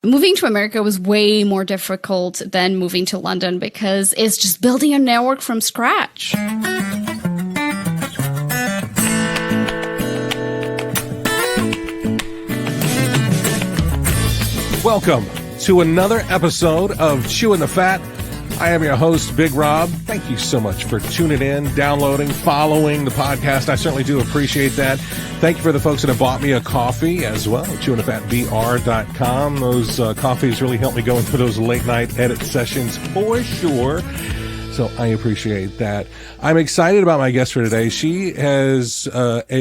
Moving to America was way more difficult than moving to London because it's just building a network from scratch. Welcome to another episode of Chewing the Fat. I am your host, Big Rob. Thank you so much for tuning in, downloading, following the podcast. I certainly do appreciate that. Thank you for the folks that have bought me a coffee as well, chewingthefatbr.com. Those coffees really help me go into those late night edit sessions for sure. So I appreciate that. I'm excited about my guest for today. She is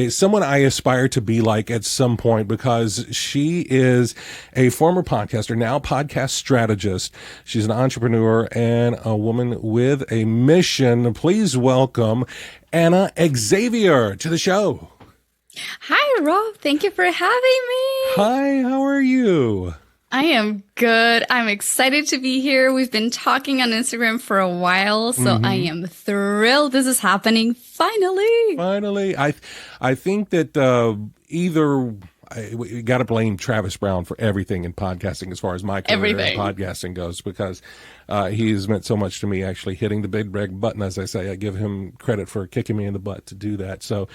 someone I aspire to be like at some point because she is a former podcaster, now podcast strategist. She's an entrepreneur and a woman with a mission. Please welcome Anna Xavier to the show. Hi, Rob. Thank you for having me. Hi, how are you? I am good. I'm excited to be here. We've been talking on Instagram for a while, so I am thrilled this is happening finally. Finally. I think that we got to blame Travis Brown for everything in podcasting as far as my career in podcasting goes, because he's meant so much to me, actually hitting the big red button, as I say. I give him credit for kicking me in the butt to do that. So,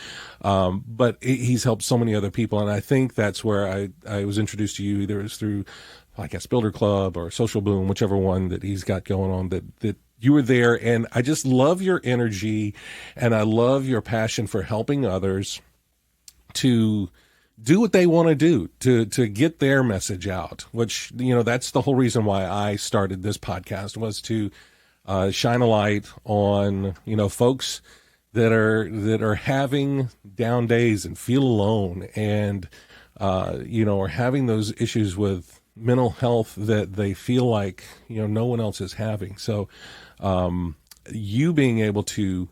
but he's helped so many other people, and I think that's where I was introduced to you, either it's through Podcast Builder Club or Social Boom, whichever one that he's got going on, that you were there. And I just love your energy, and I love your passion for helping others to do what they want to do, to get their message out, which, that's the whole reason why I started this podcast, was to shine a light on, folks that are having down days and feel alone and, are having those issues with mental health that they feel like, no one else is having. So you being able to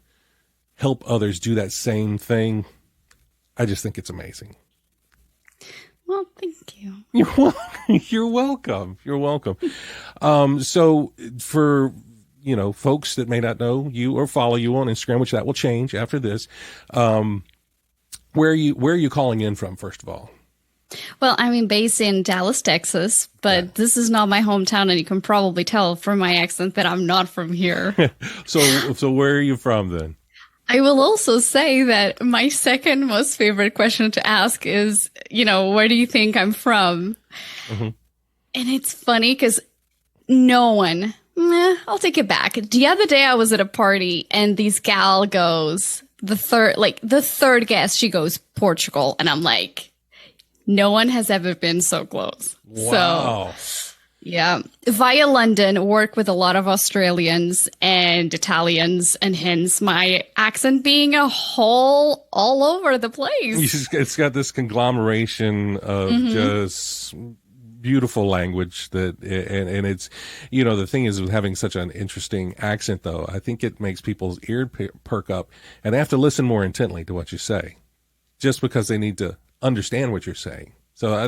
help others do that same thing, I just think it's amazing. Well, thank you. You're welcome. You're welcome. So for, folks that may not know you or follow you on Instagram, which that will change after this, where are you calling in from, first of all? Well, I'm based in Dallas, Texas, but This is not my hometown, and you can probably tell from my accent that I'm not from here. So where are you from then? I will also say that my second most favorite question to ask is, where do you think I'm from? Mm-hmm. And it's funny because no one, I'll take it back. The other day I was at a party and this gal goes, the third guest, she goes, Portugal. And I'm like, no one has ever been so close. Wow. So, yeah. Via London, work with a lot of Australians and Italians, and hence my accent being a whole all over the place. It's got this conglomeration of just beautiful language and it's, the thing is, with having such an interesting accent, though, I think it makes people's ear perk up and they have to listen more intently to what you say, just because they need to understand what you're saying. So I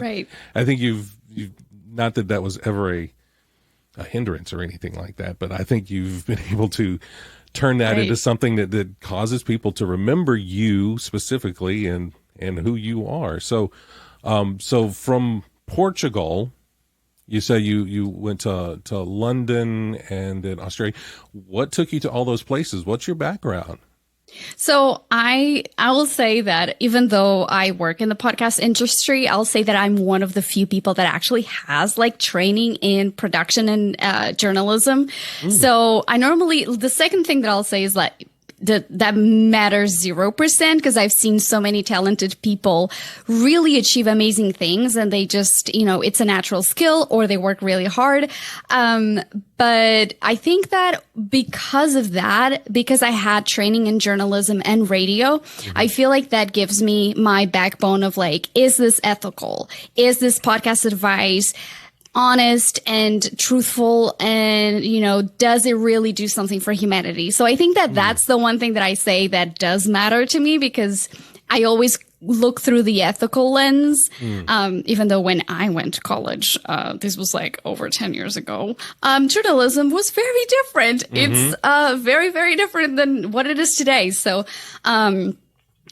think you've not that was ever a hindrance or anything like that, but I think you've been able to turn that into something that causes people to remember you specifically and who you are. So, so from Portugal, you say you went to London and then Australia. What took you to all those places? What's your background? So I will say that even though I work in the podcast industry, I'll say that I'm one of the few people that actually has training in production and journalism. So the second thing that I'll say is that matters 0%, because I've seen so many talented people really achieve amazing things, and they just, it's a natural skill or they work really hard. But I think that because of that, because I had training in journalism and radio, I feel like that gives me my backbone of is this ethical? Is this podcast advice honest and truthful, and, does it really do something for humanity? So I think that that's the one thing that I say that does matter to me, because I always look through the ethical lens, even though when I went to college, this was over 10 years ago, journalism was very different. It's very, very different than what it is today. So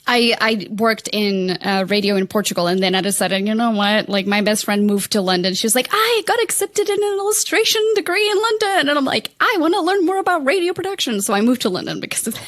I worked in radio in Portugal, and then I decided, you know what? Like, my best friend moved to London. She was like, I got accepted in an illustration degree in London. And I'm like, I want to learn more about radio production. So I moved to London because of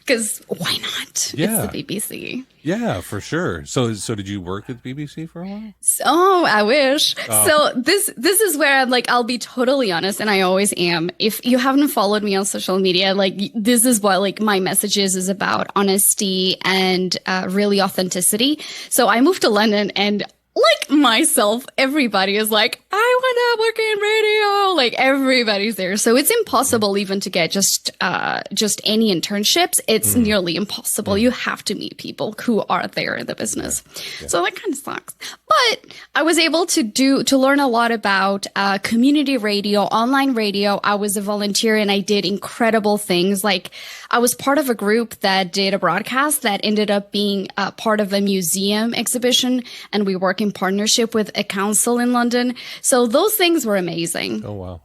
because why not? Yeah. It's the BBC. Yeah, for sure. So did you work at the BBC for a while? Oh, I wish. Oh. So this is where I'm like, I'll be totally honest, and I always am. If you haven't followed me on social media, like, this is what like my message is about honesty and really authenticity. So I moved to London, and like myself, everybody is like, I want to work in radio. Like, everybody's there. So it's impossible even to get just any internships. It's nearly impossible. You have to meet people who are there in the business. Yeah. So that kind of sucks. But I was able to learn a lot about community radio, online radio. I was a volunteer, and I did incredible things. Like, I was part of a group that did a broadcast that ended up being part of a museum exhibition, and we work in partnership with a council in London. So those things were amazing. Oh, wow.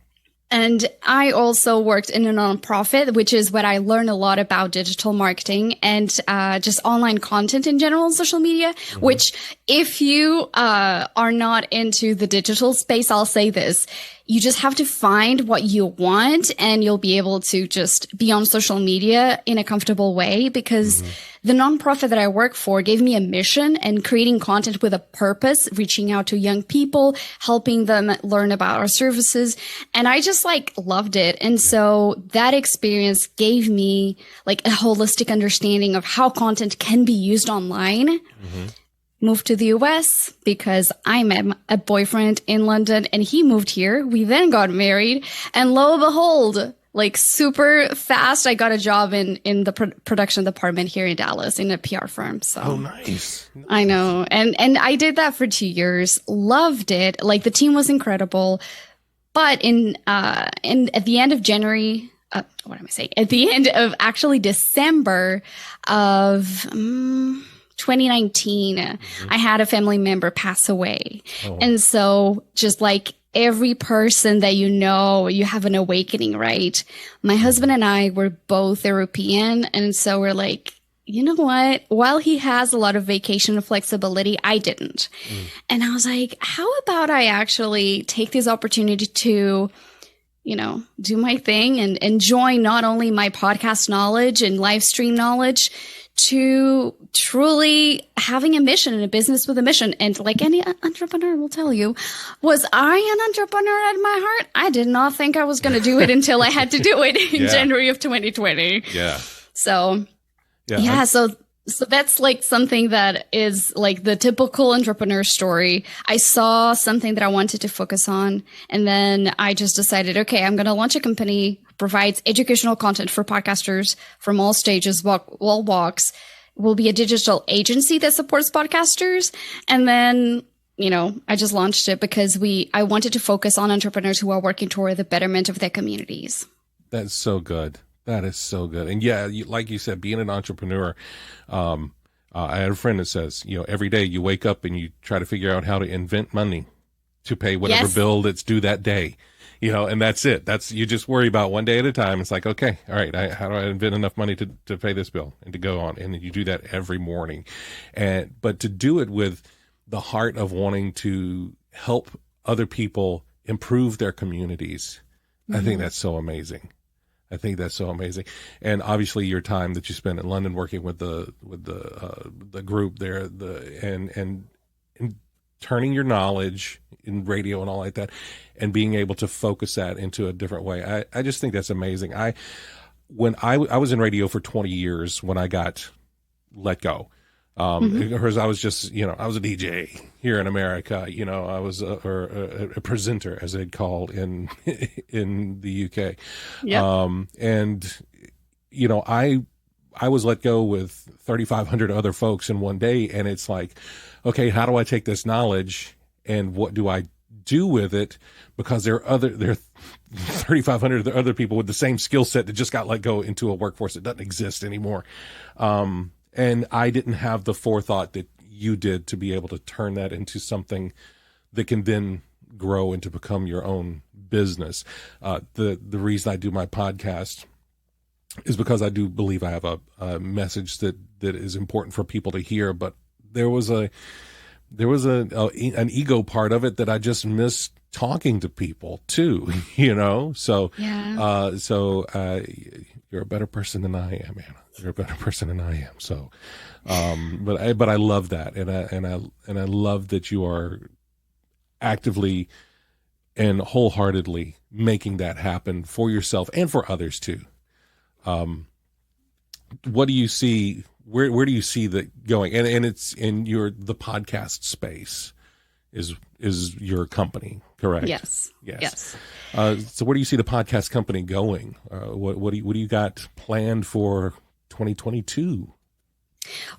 And I also worked in a nonprofit, which is what I learned a lot about digital marketing and just online content in general on social media, which if you are not into the digital space, I'll say this. You just have to find what you want, and you'll be able to just be on social media in a comfortable way, because the nonprofit that I work for gave me a mission, and creating content with a purpose, reaching out to young people, helping them learn about our services. And I just like loved it. And so that experience gave me like a holistic understanding of how content can be used online. Moved to the US because I met a boyfriend in London, and he moved here. We then got married, and lo and behold, like super fast, I got a job in the production department here in Dallas in a PR firm. So oh, nice. I know. And I did that for 2 years. Loved it. Like, the team was incredible. But at the end of January, what am I saying? At the end of actually December of 2019, I had a family member pass away. Oh. And so just like every person that you know, you have an awakening, right? My husband and I were both European. And so we're like, you know what? While he has a lot of vacation flexibility, I didn't. And I was like, how about I actually take this opportunity to, you know, do my thing and enjoy not only my podcast knowledge and live stream knowledge, to truly having a mission and a business with a mission. And like any entrepreneur will tell you, was I an entrepreneur at my heart? I did not think I was going to do it until I had to do it in January of 2020. Yeah. So, so that's like something that is like the typical entrepreneur story. I saw something that I wanted to focus on, and then I just decided, okay, I'm going to launch a company, provides educational content for podcasters from all stages, all walks. We'll be a digital agency that supports podcasters. And then, you know, I just launched it because I wanted to focus on entrepreneurs who are working toward the betterment of their communities. That's so good. That is so good. And yeah, like you said, being an entrepreneur, I had a friend that says, you know, every day you wake up and you try to figure out how to invent money to pay whatever bill that's due that day, you know, and that's it. You just worry about one day at a time. It's like, okay, all right, how do I invent enough money to pay this bill and to go on? And you do that every morning. But to do it with the heart of wanting to help other people improve their communities, I think that's so amazing. I think that's so amazing. And obviously your time that you spent in London working with the group there, and turning your knowledge in radio and all like that, and being able to focus that into a different way. I just think that's amazing. When I was in radio for 20 years when I got let go. Because I was just, you know, I was a DJ here in America. You know, I was a presenter, as they'd called in the UK. Yep. And you know, I was let go with 3,500 other folks in one day, and it's like, okay, how do I take this knowledge and what do I do with it? Because there are 3,500 other people with the same skill set that just got let go into a workforce that doesn't exist anymore. And I didn't have the forethought that you did to be able to turn that into something that can then grow and to become your own business. The reason I do my podcast is because I do believe I have a message that that is important for people to hear. But there was an ego part of it that I just missed talking to people too, So, Yeah. You're a better person than I am, Anna. You're a better person than I am. So, but I love that, and I love that you are actively and wholeheartedly making that happen for yourself and for others too. What do you see? Where do you see that going? And it's in the podcast space is your company, correct? Yes. So where do you see the podcast company going? What do you got planned for 2022?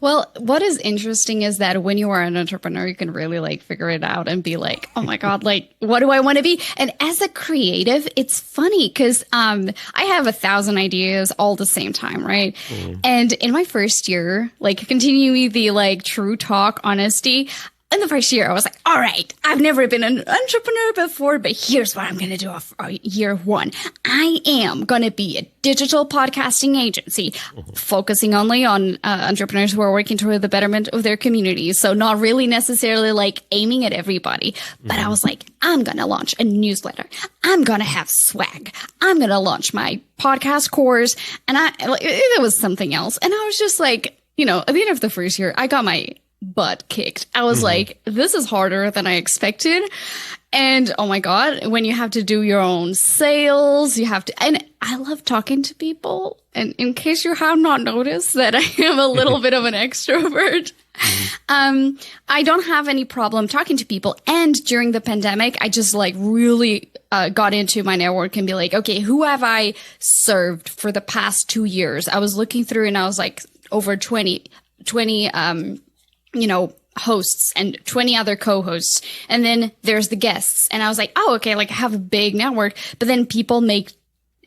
Well, what is interesting is that when you are an entrepreneur, you can really like figure it out and be like, oh my God, like, what do I want to be? And as a creative, it's funny because I have 1,000 ideas all the same time, right? And in my first year, like continuing the like true talk, honesty, in the first year, I was like, all right, I've never been an entrepreneur before, but here's what I'm going to do for year one. I am going to be a digital podcasting agency focusing only on entrepreneurs who are working toward the betterment of their communities. So not really necessarily like aiming at everybody, but I was like, I'm going to launch a newsletter. I'm going to have swag. I'm going to launch my podcast course. And it was something else. And I was just like, at the end of the first year, I got my butt kicked. I was like, this is harder than I expected. And oh my God, when you have to do your own sales, and I love talking to people. And in case you have not noticed that I am a little bit of an extrovert, I don't have any problem talking to people. And during the pandemic, I just like really got into my network and be like, okay, who have I served for the past 2 years? I was looking through and I was like over 20, hosts and 20 other co-hosts. And then there's the guests. And I was like, oh, okay, like I have a big network, but then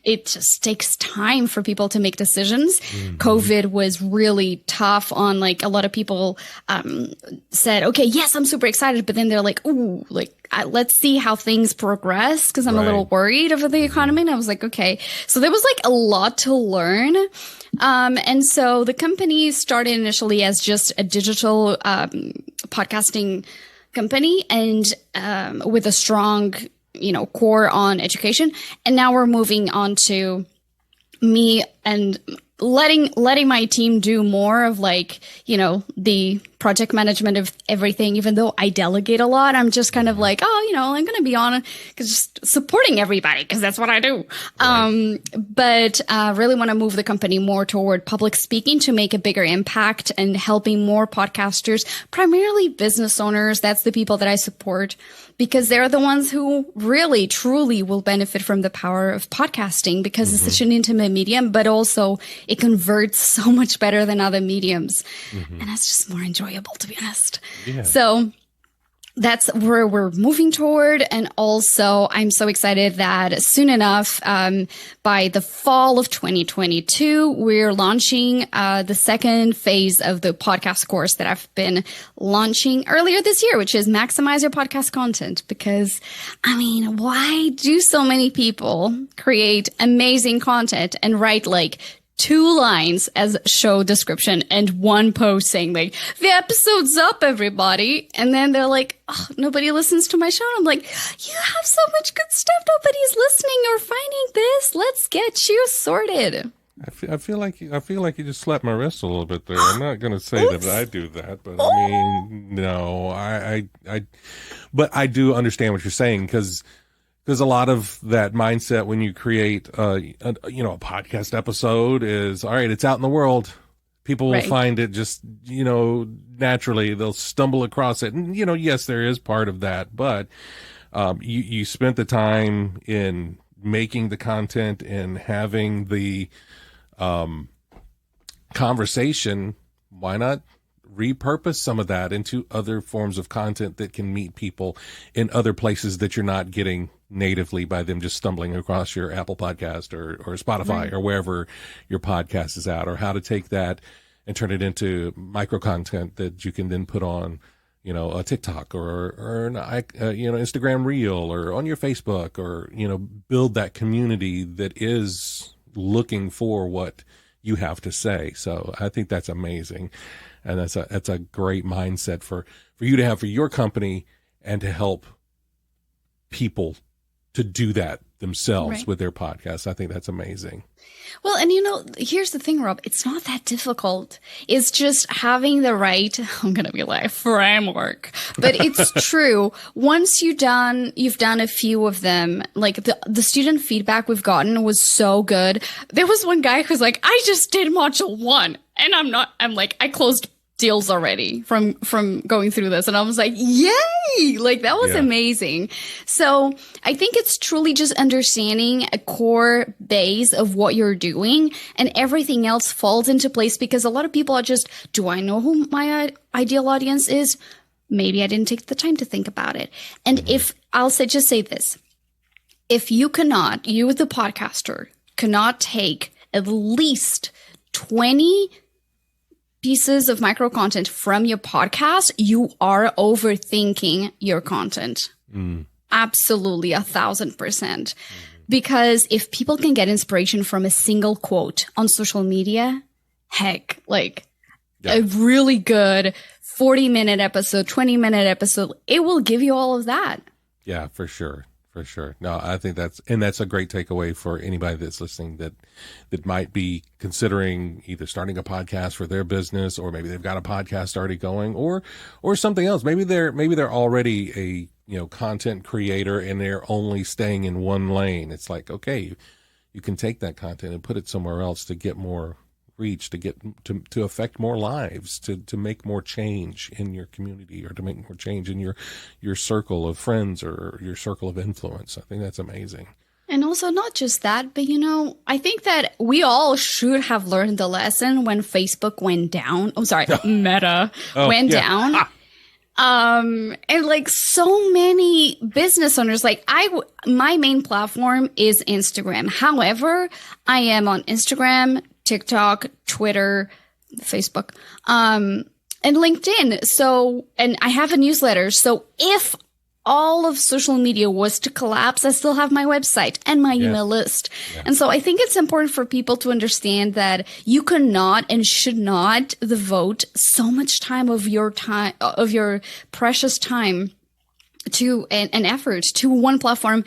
it just takes time for people to make decisions. COVID was really tough on like a lot of people, said, okay, yes, I'm super excited. But then they're like, ooh, like, let's see how things progress. Cause I'm a little worried over the economy. And I was like, okay. So there was like a lot to learn. And so the company started initially as just a digital, podcasting company and, with a strong, core on education. And now we're moving on to me and letting my team do more of like, the project management of everything. Even though I delegate a lot, I'm just kind of like, oh, I'm going to be on just supporting everybody because that's what I do. Right. But really want to move the company more toward public speaking to make a bigger impact and helping more podcasters, primarily business owners. That's the people that I support because they're the ones who really, truly will benefit from the power of podcasting because it's such an intimate medium, but also it converts so much better than other mediums. And that's just more enjoyable, to be honest. Yeah. So that's where we're moving toward. And also, I'm so excited that soon enough, by the fall of 2022, we're launching the second phase of the podcast course that I've been launching earlier this year, which is Maximize Your Podcast Content. Because, why do so many people create amazing content and write like 2 lines as show description and 1 post saying like, the episode's up, everybody. And then they're like, oh, nobody listens to my show. And I'm like, you have so much good stuff. Nobody's listening or finding this. Let's get you sorted. I feel like you just slapped my wrist a little bit there. I'm not going to say that I do that, but no, but I do understand what you're saying because a lot of that mindset when you create a podcast episode is, all right, it's out in the world. People will find it just, naturally they'll stumble across it. And, yes, there is part of that, but you spent the time in making the content and having the conversation. Why not repurpose some of that into other forms of content that can meet people in other places that you're not getting natively by them just stumbling across your Apple podcast or Spotify or wherever your podcast is at, or how to take that and turn it into micro content that you can then put on, a TikTok or an, Instagram reel or on your Facebook or, build that community that is looking for what you have to say. So I think that's amazing. And that's a great mindset for you to have for your company and to help people to do that themselves with their podcasts. I think that's amazing. Well, and here's the thing, Rob, it's not that difficult. It's just having the right, I'm going to be like, framework, but it's true. Once you've done a few of them, like the student feedback we've gotten was so good. There was one guy who's like, I just did module 1 and I'm like, I closed deals already from going through this. And I was like, yay! Like that was amazing. So I think it's truly just understanding a core base of what you're doing and everything else falls into place, because a lot of people are just, do I know who my ideal audience is? Maybe I didn't take the time to think about it. And if I'll just say this, if you the podcaster cannot take at least 20 pieces of micro content from your podcast, you are overthinking your content. Absolutely, 1,000%. Because if people can get inspiration from a single quote on social media, heck, like a really good 40-minute episode, 20-minute episode, it will give you all of that. Yeah, for sure. For sure. No, I think that's a great takeaway for anybody that's listening that might be considering either starting a podcast for their business, or maybe they've got a podcast already going, or something else. Maybe they're already a content creator and they're only staying in one lane. It's like, okay, you can take that content and put it somewhere else to get more reach, to get to affect more lives, to make more change in your community, or to make more change in your circle of friends or your circle of influence. I think that's amazing. And also not just that, but I think that we all should have learned the lesson when Facebook went down. I'm sorry, Meta went down. And like so many business owners, like my main platform is Instagram. However, I am on Instagram, TikTok, Twitter, Facebook, and LinkedIn. So, and I have a newsletter. So if all of social media was to collapse, I still have my website and my email list. Yeah. And so I think it's important for people to understand that you cannot and should not devote so much time, of your precious time to and effort to one platform,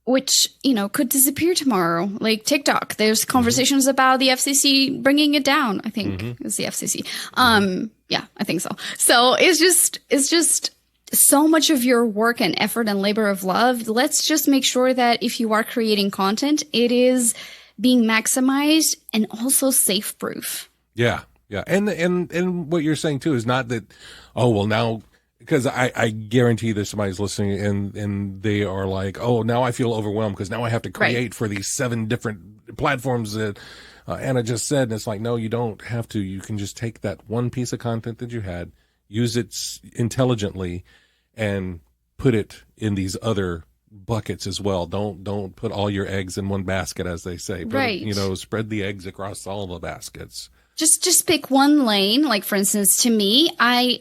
which, could disappear tomorrow. Like TikTok, there's conversations about the FCC bringing it down. I think it's the FCC. Yeah, I think so. So it's just so much of your work and effort and labor of love. Let's just make sure that if you are creating content, it is being maximized and also safe proof. Yeah. Yeah. And what you're saying too is not that, now, because I guarantee there's somebody's listening and they are like, now I feel overwhelmed because now I have to create for these 7 different platforms that Anna just said. And it's like, no, you don't have to. You can just take that one piece of content that you had, use it intelligently, and put it in these other buckets as well. Don't put all your eggs in one basket, as they say. Spread the eggs across all the baskets. Just pick one lane. Like, for instance, to me,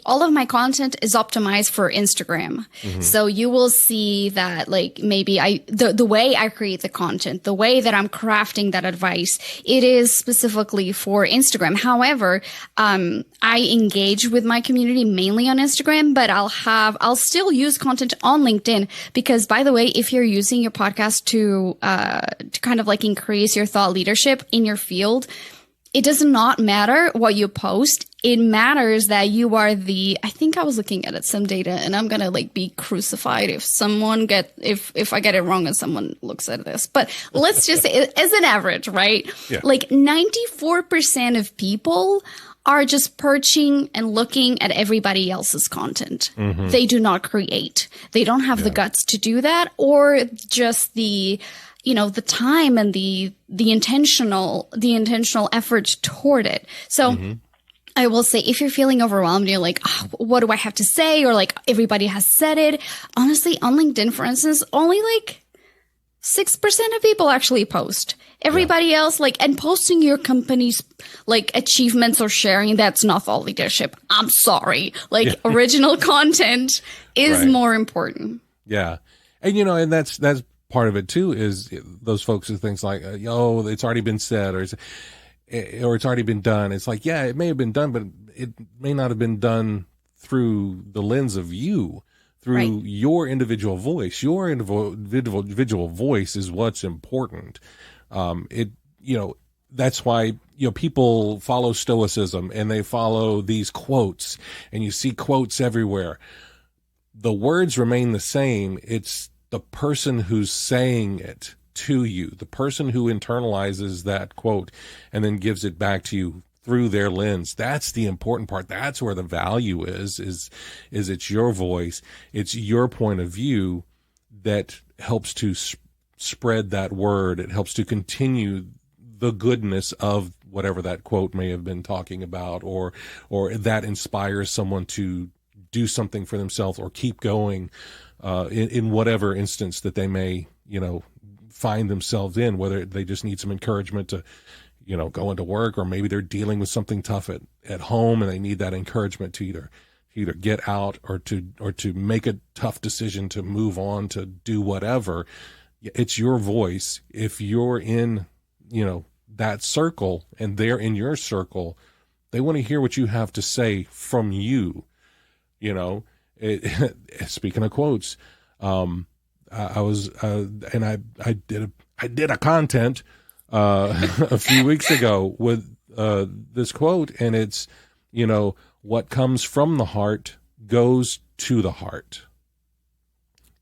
all of my content is optimized for Instagram. So you will see that, like, maybe the way I create the content, the way that I'm crafting that advice, it is specifically for Instagram. However, I engage with my community mainly on Instagram, but I'll still use content on LinkedIn, because, by the way, if you're using your podcast to kind of like increase your thought leadership in your field, it does not matter what you post. It matters that you are I think I was looking at some data, and I'm going to be crucified if I get it wrong and someone looks at this. But let's just say, as an average, right? Yeah. 94% of people are just perching and looking at everybody else's content. They do not create. They don't have the guts to do that, or just the time and the intentional effort toward it. So I will say, if you're feeling overwhelmed, you're like, what do I have to say? Or like, everybody has said it. Honestly, on LinkedIn, for instance, only 6% of people actually post. Everybody else, and posting your company's achievements or sharing, that's not thought leadership. I'm sorry. Original content is more important. Yeah. And, and that's part of it too, is those folks who think like, it's already been said, or or it's already been done. It's like, yeah, it may have been done, but it may not have been done through the lens of you, through your individual voice. Your individual voice is what's important. That's why, people follow Stoicism and they follow these quotes, and you see quotes everywhere. The words remain the same. It's the person who's saying it to you, the person who internalizes that quote and then gives it back to you through their lens. That's the important part. That's where the value is it's your voice. It's your point of view that helps to spread that word. It helps to continue the goodness of whatever that quote may have been talking about, or that inspires someone to do something for themselves or keep going in whatever instance that they may, find themselves in, whether they just need some encouragement to, go into work, or maybe they're dealing with something tough at home and they need that encouragement to either get out or to make a tough decision to move on, to do whatever. It's your voice. If you're in, that circle and they're in your circle, they want to hear what you have to say from you. Speaking of quotes, I was, and I did a content, a few weeks ago with, this quote, and it's, what comes from the heart goes to the heart.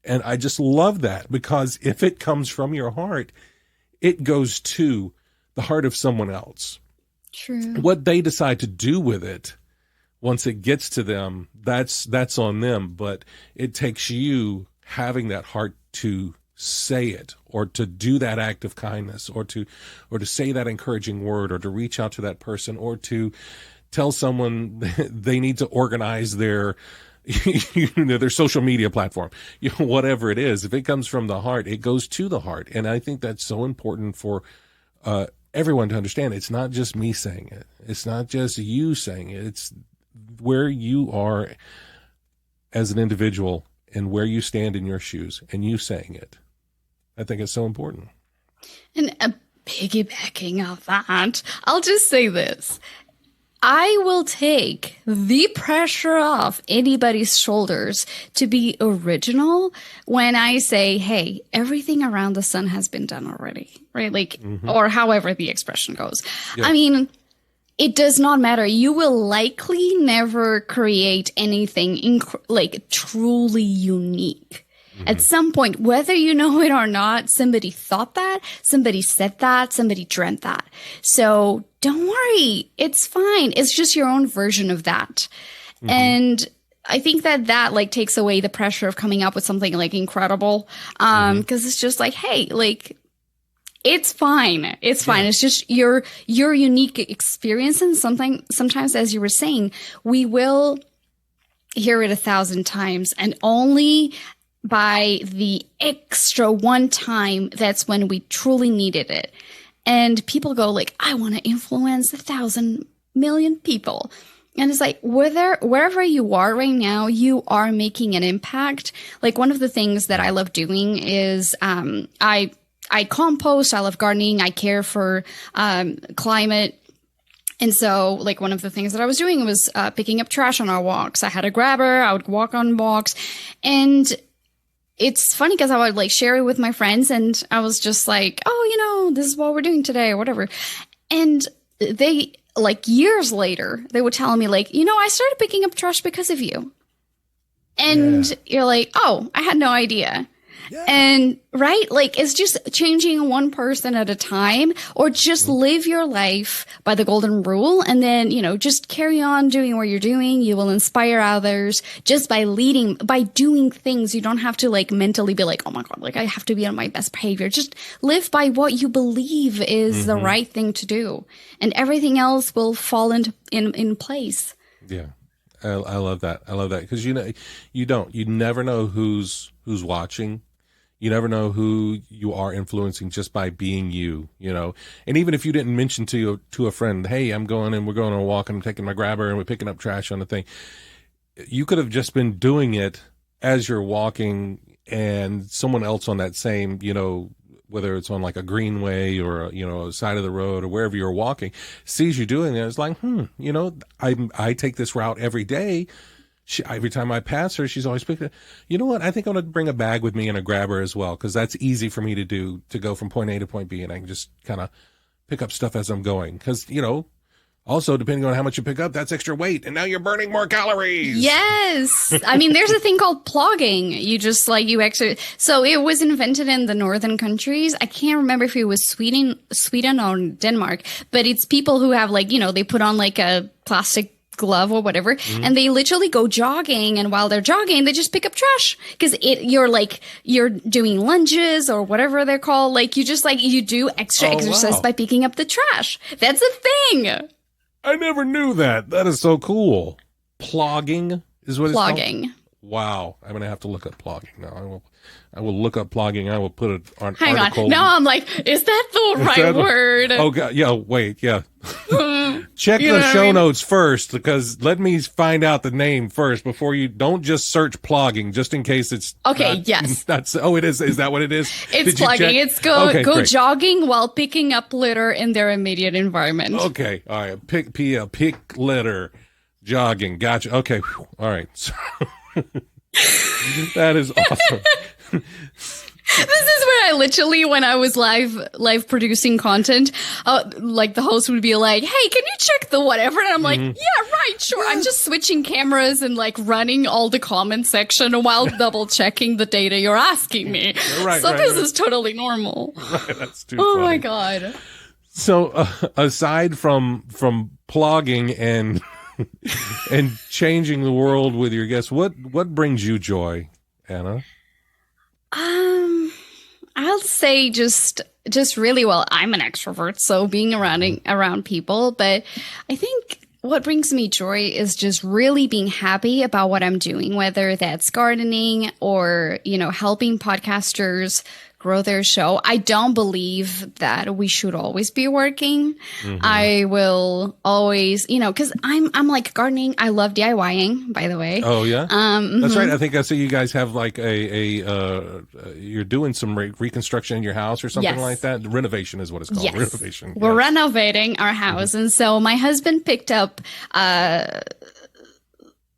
And I just love that, because if it comes from your heart, it goes to the heart of someone else. True. What they decide to do with it, once it gets to them, that's on them. But it takes you having that heart to say it, or to do that act of kindness, or to say that encouraging word, or to reach out to that person, or to tell someone they need to organize their their social media platform, whatever it is. If it comes from the heart, it goes to the heart. And I think that's so important for everyone to understand. It's not just me saying it. It's not just you saying it. It's where you are as an individual and where you stand in your shoes, and you saying it. I think it's so important. And piggybacking off that, I'll just say this. I will take the pressure off anybody's shoulders to be original when I say, hey, everything around the sun has been done already, right? Like, or however the expression goes. Yeah. I mean, it does not matter. You will likely never create anything truly unique. At some point, whether you know it or not, somebody thought that, somebody said that, somebody dreamt that. So don't worry. It's fine. It's just your own version of that. And I think that takes away the pressure of coming up with something incredible. Cause it's just hey, it's fine. It's fine. It's just your unique experience. And sometimes, as you were saying, we will hear it 1,000 times, and only by the extra one time, that's when we truly needed it. And people go I want to influence 1,000 million people. And it's wherever you are right now, you are making an impact. One of the things that I love doing is, I compost, I love gardening, I care for, climate. And so, one of the things that I was doing was, picking up trash on our walks. I had a grabber, I would walk on walks, and it's funny because I would share it with my friends, and I was just oh, this is what we're doing today or whatever. And they, years later, they would tell me I started picking up trash because of you. And you're oh, I had no idea. Yeah. And right, it's just changing one person at a time, or just live your life by the golden rule, and then just carry on doing what you're doing. You will inspire others just by leading, by doing things. You don't have to mentally be oh my god, I have to be on my best behavior. Just live by what you believe is the right thing to do, and everything else will fall in place. Yeah. I love that. I love that, because you never know who's watching. You never know who you are influencing just by being you, And even if you didn't mention to a friend, hey, we're going on a walk and I'm taking my grabber and we're picking up trash on the thing. You could have just been doing it as you're walking, and someone else on that same, whether it's on like a greenway or a side of the road or wherever you're walking, sees you doing it, it's like, I take this route every day. Every time I pass her, she's always picking. You know what? I think I'm going to bring a bag with me and a grabber as well, because that's easy for me to do, to go from point A to point B, and I can just kind of pick up stuff as I'm going. Because also, depending on how much you pick up, that's extra weight, and now you're burning more calories. Yes. I mean, there's a thing called plogging. You just so it was invented in the northern countries. I can't remember if it was Sweden or Denmark, but it's people who have they put on like a plastic glove or whatever, and they literally go jogging, and while they're jogging they just pick up trash, because you're doing lunges or whatever they're called, you do extra exercise by picking up the trash. That's a thing. I never knew that. That is so cool. Plogging is what it's called? Plogging. Wow. I'm going to have to look up plogging now. I will look up plogging. I will put it on Hang article. on. Now I'm like, is that the right word? Oh, God. Yeah, wait. Yeah. Check the show notes first, because let me find out the name first before you don't just search plogging, just in case it's okay. Yes. It is. Is that what it is? It's plogging. It's go jogging while picking up litter in their immediate environment. Okay. All right. Pick litter, jogging. Gotcha. Okay. Whew. All right. So, that is awesome. This is where I literally, when I was live producing content, the host would be like, "Hey, can you check the whatever?" And I'm like, "Yeah, right, sure." I'm just switching cameras and running all the comment section while double checking the data you're asking me. This is totally normal. Right, that's too funny. Oh my God. So aside from plogging and and changing the world with your guests, what brings you joy, Anna? I'll say just really, well, I'm an extrovert, so being around people, but I think what brings me joy is just really being happy about what I'm doing, whether that's gardening or, helping podcasters grow their show. I don't believe that we should always be working. I will always, because I'm like gardening. I love DIYing, by the way. Oh yeah, that's right. I think I see you guys have like you're doing some reconstruction in your house or something like that. Renovation is what it's called. Yes. Renovation. We're renovating our house, and so my husband picked up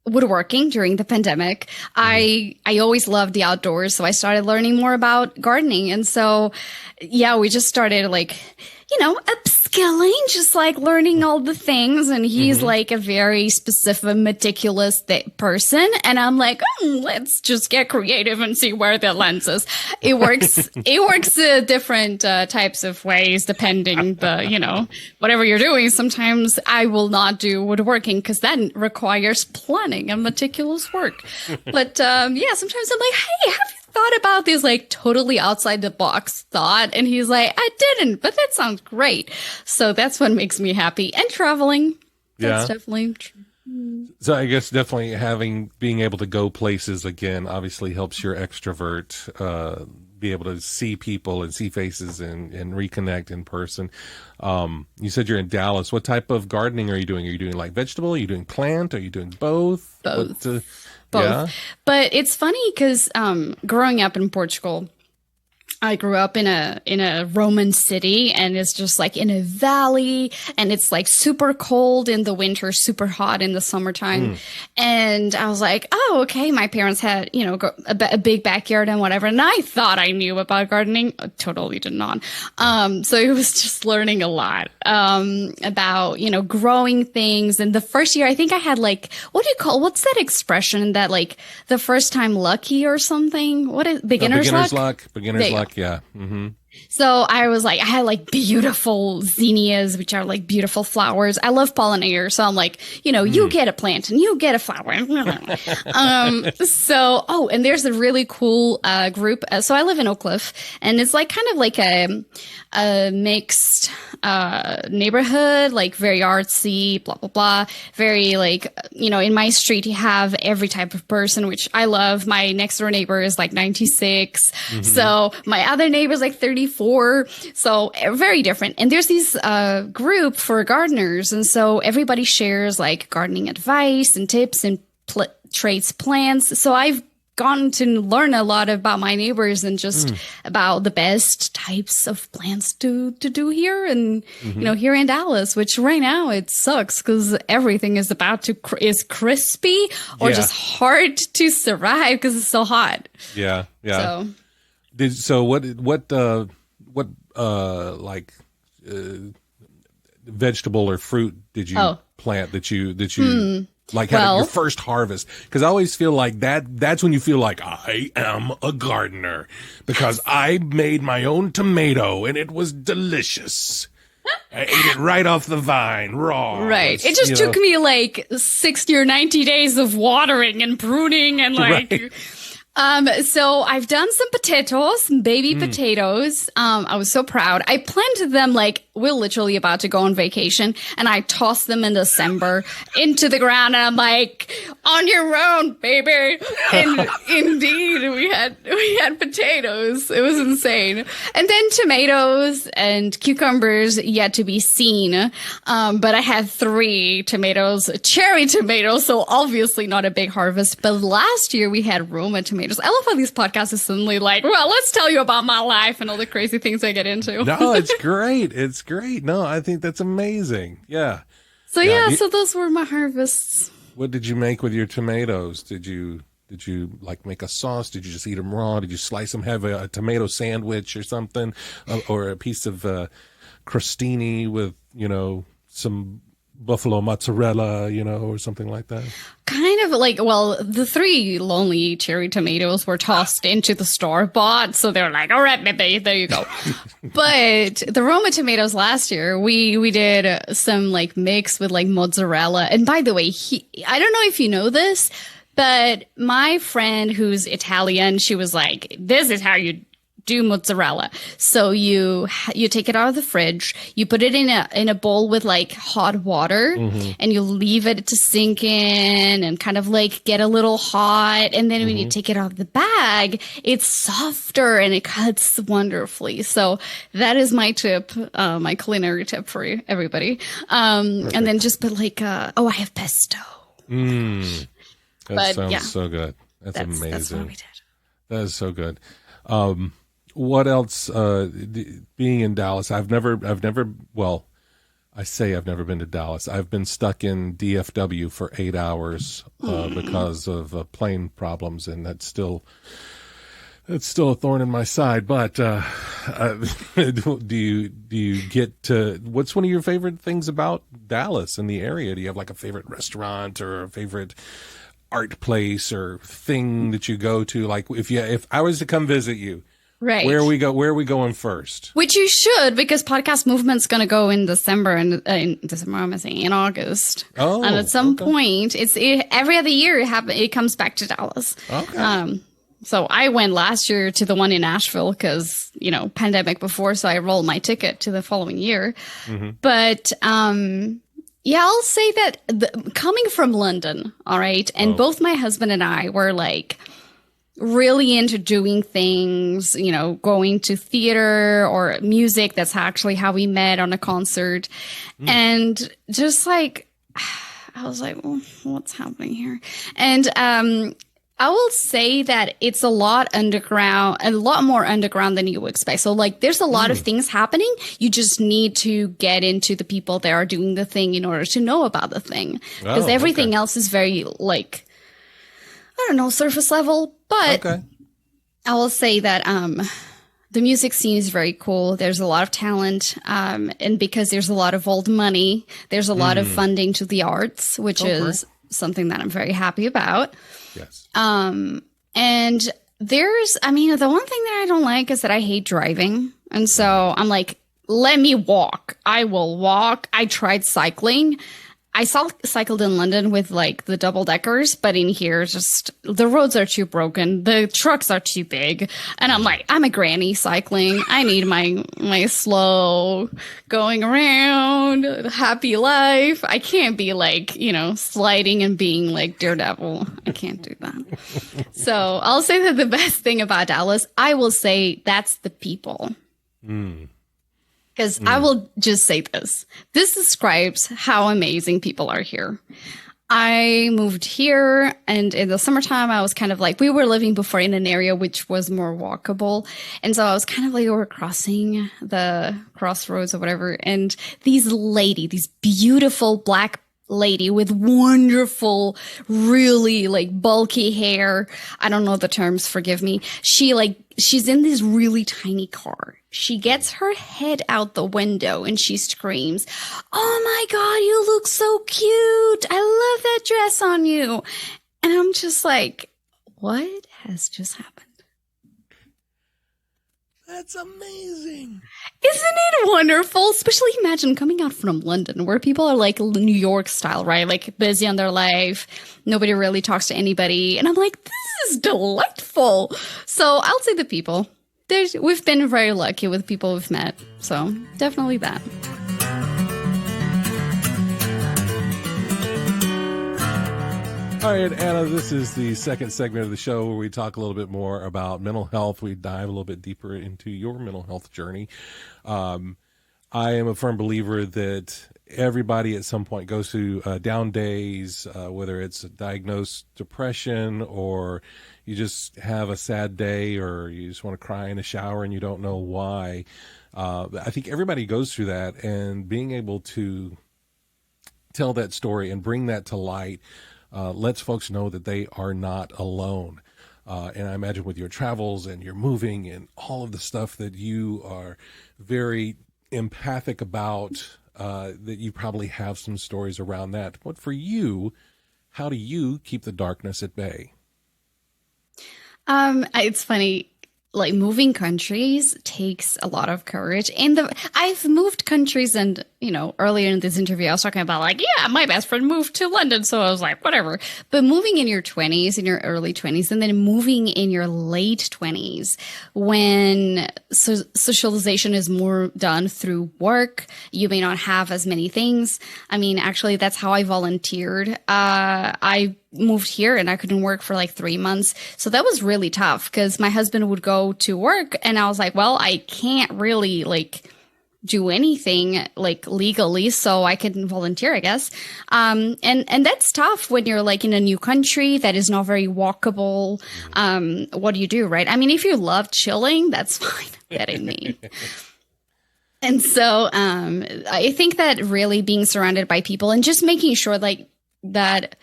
woodworking during the pandemic. I always loved the outdoors, so I started learning more about gardening. And so, we just started upskilling, just learning all the things. And he's a very specific, meticulous person. And I'm like, let's just get creative and see where that lands us. It works. It works different types of ways, depending whatever you're doing. Sometimes I will not do woodworking because that requires planning and meticulous work. But sometimes I'm like, hey, have you thought about this totally outside the box thought? And he's like, I didn't, but that sounds great. So that's what makes me happy. And traveling. That's definitely true. So I guess definitely being able to go places again obviously helps your extrovert be able to see people and see faces and reconnect in person. You said you're in Dallas. What type of gardening are you doing? Are you doing vegetable? Are you doing plant? Are you doing both? Both. Yeah. But it's funny because growing up in Portugal, I grew up in a Roman city, and it's just in a valley, and it's super cold in the winter, super hot in the summertime. And I was like, oh, okay. My parents had, a big backyard and whatever. And I thought I knew about gardening. I totally did not. So it was just learning a lot about, growing things. And the first year, I think I had what's that expression that the first time lucky or something? What is beginner's luck? Beginner's luck. Yeah. Mm-hmm. So I was I had beautiful zinnias, which are beautiful flowers. I love pollinators. So I'm you get a plant and you get a flower. And there's a really cool group. So I live in Oak Cliff, and it's a mixed neighborhood, very artsy, blah, blah, blah. Very in my street, you have every type of person, which I love. My next door neighbor is 96. So my other neighbor is 34. So very different. And there's these group for gardeners. And so everybody shares gardening advice and tips and traits plans. So I've gotten to learn a lot about my neighbors and just about the best types of plants to do here and here in Dallas, which right now it sucks because everything is is crispy or just hard to survive because it's so hot. Yeah. So What vegetable or fruit did you plant that you like had your first harvest? Because I always feel like that's when you feel like I am a gardener because I made my own tomato and it was delicious. I ate it right off the vine, raw. Right. It just took me like 60 or 90 days of watering and pruning and like... Right. So I've done some potatoes, baby potatoes. I was so proud. I planted them like we're literally about to go on vacation and I tossed them in December into the ground and I'm like, on your own, baby. And indeed we had potatoes. It was insane. And then tomatoes and cucumbers yet to be seen. But I had 3 tomatoes, cherry tomatoes. So obviously not a big harvest, but last year we had Roma tomatoes. I love how these podcasts are suddenly like, well, let's tell you about my life and all the crazy things I get into. No, it's great. It's great. No, I think that's amazing. Yeah. So so those were my harvests. What did you make with your tomatoes? Did you like make a sauce? Did you just eat them raw? Did you slice them, have a tomato sandwich or something? Or a piece of crostini with, some buffalo mozzarella, or something like that? Kind of like, well, the 3 lonely cherry tomatoes were tossed into the store-bought, so they're like, all right, baby, there you go. But the Roma tomatoes last year, we did some like mix with like mozzarella. And by the way, I don't know if you know this, but my friend who's Italian, she was like, this is how you do mozzarella. So you take it out of the fridge, you put it in a bowl with like hot water and you leave it to sink in and kind of like get a little hot. And then when you take it out of the bag, it's softer and it cuts wonderfully. So that is my tip, my culinary tip for everybody. And then just put like, I have pesto. That sounds so good. That's amazing. That's what we did. That is so good. What else, being in Dallas, I've never, well, I say I've never been to Dallas. I've been stuck in DFW for 8 hours, because of plane problems. And that's still a thorn in my side. But, do you get to, what's one of your favorite things about Dallas and the area? Do you have like a favorite restaurant or a favorite art place or thing that you go to? Like if I was to come visit you, right, where are we going first? Which you should, because Podcast Movement's going to go in December and in August. Oh, and at some point, every other year it comes back to Dallas. Okay. So I went last year to the one in Nashville because, pandemic before, so I rolled my ticket to the following year. But, yeah, I'll say that coming from London, all right, and both my husband and I were like really into doing things, going to theater or music. That's actually how we met on a concert. And just like, I was like, well, what's happening here? And I will say that it's a lot more underground than you would expect. So like there's a lot of things happening. You just need to get into the people that are doing the thing in order to know about the thing. Because everything else is very like, I don't know, surface level. But I will say that the music scene is very cool. There's a lot of talent. And because there's a lot of old money, there's a lot of funding to the arts, which is something that I'm very happy about. Yes. And the one thing that I don't like is that I hate driving. And so I'm like, let me walk. I will walk. I tried cycling. I cycled in London with like the double deckers, but in here, just the roads are too broken. The trucks are too big. And I'm like, I'm a granny cycling. I need my slow going around, happy life. I can't be like, sliding and being like Daredevil. I can't do that. So I'll say that the best thing about Dallas, I will say that's the people. Because I will just say this. This describes how amazing people are here. I moved here, and in the summertime, I was kind of like, we were living before in an area which was more walkable. And so I was kind of like, we were crossing the crossroads or whatever. And this beautiful black lady with wonderful, really like bulky hair. I don't know the terms, forgive me. She's in this really tiny car. She gets her head out the window and she screams, "Oh my God, you look so cute. I love that dress on you." And I'm just like, what has just happened? That's amazing. Isn't it wonderful? Especially imagine coming out from London where people are like New York style, right? Like busy on their life. Nobody really talks to anybody. And I'm like, this is delightful. So I'll say the people. We've been very lucky with people we've met. So definitely that. All right, Anna, this is the second segment of the show where we talk a little bit more about mental health. We dive a little bit deeper into your mental health journey. I am a firm believer that everybody at some point goes through down days, whether it's diagnosed depression or you just have a sad day or you just want to cry in a shower and you don't know why. I think everybody goes through that, and being able to tell that story and bring that to light lets folks know that they are not alone. And I imagine with your travels and your moving and all of the stuff that you are very empathic about, that you probably have some stories around that. But for you, how do you keep the darkness at bay? It's funny. Like moving countries takes a lot of courage. And I've moved countries, and earlier in this interview, I was talking about like, yeah, my best friend moved to London, so I was like, whatever. But moving in your 20s, in your early 20s, and then moving in your late 20s, when socialization is more done through work, you may not have as many things. I mean, actually, that's how I volunteered. I moved here and I couldn't work for like 3 months. So that was really tough because my husband would go to work and I was like, well, I can't really like do anything like legally, so I can volunteer, I guess. And that's tough when you're like in a new country that is not very walkable. What do you do, right? I mean, if you love chilling, that's fine. That ain't me. And so I think that really being surrounded by people and just making sure like that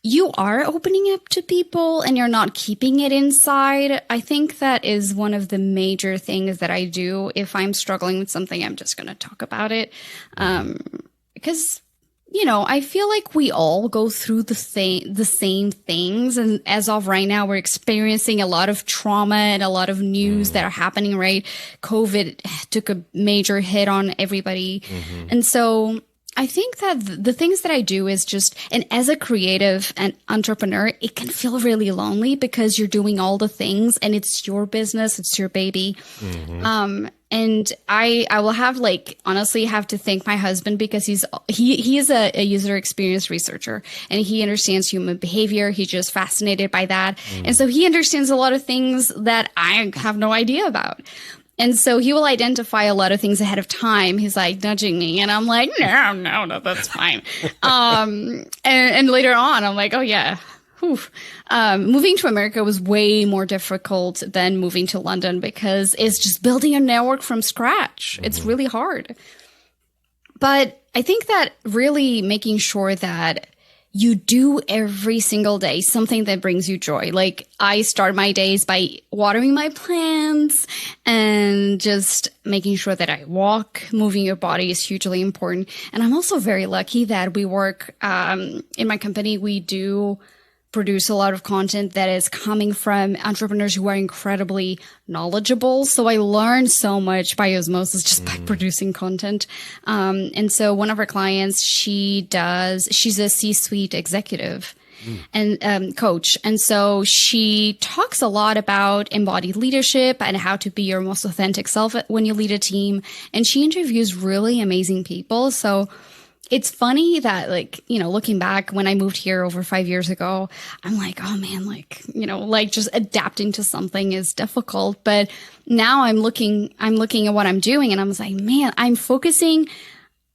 you are opening up to people and you're not keeping it inside. I think that is one of the major things that I do. If I'm struggling with something, I'm just going to talk about it. Because, I feel like we all go through the same things. And as of right now, we're experiencing a lot of trauma and a lot of news that are happening, right? COVID took a major hit on everybody. Mm-hmm. And so I think that the things that I do is just, and as a creative and entrepreneur, it can feel really lonely because you're doing all the things and it's your business, it's your baby. Mm-hmm. And I will have honestly have to thank my husband because he is a user experience researcher and he understands human behavior. He's just fascinated by that. And so he understands a lot of things that I have no idea about. And so he will identify a lot of things ahead of time. He's like nudging me and I'm like, no, that's fine. And later on, I'm like, oh yeah. Moving to America was way more difficult than moving to London because it's just building a network from scratch. Mm-hmm. It's really hard. But I think that really making sure that you do every single day something that brings you joy. Like I start my days by watering my plants and just making sure that I walk. Moving your body is hugely important. And I'm also very lucky that we work in my company. We do produce a lot of content that is coming from entrepreneurs who are incredibly knowledgeable. So I learned so much by osmosis just by producing content. And so one of our clients, she's a C-suite executive and coach. And so she talks a lot about embodied leadership and how to be your most authentic self when you lead a team. And she interviews really amazing people. So it's funny that, looking back when I moved here over 5 years ago, I'm like, oh man, just adapting to something is difficult. But now I'm looking at what I'm doing and I'm like, man, I'm focusing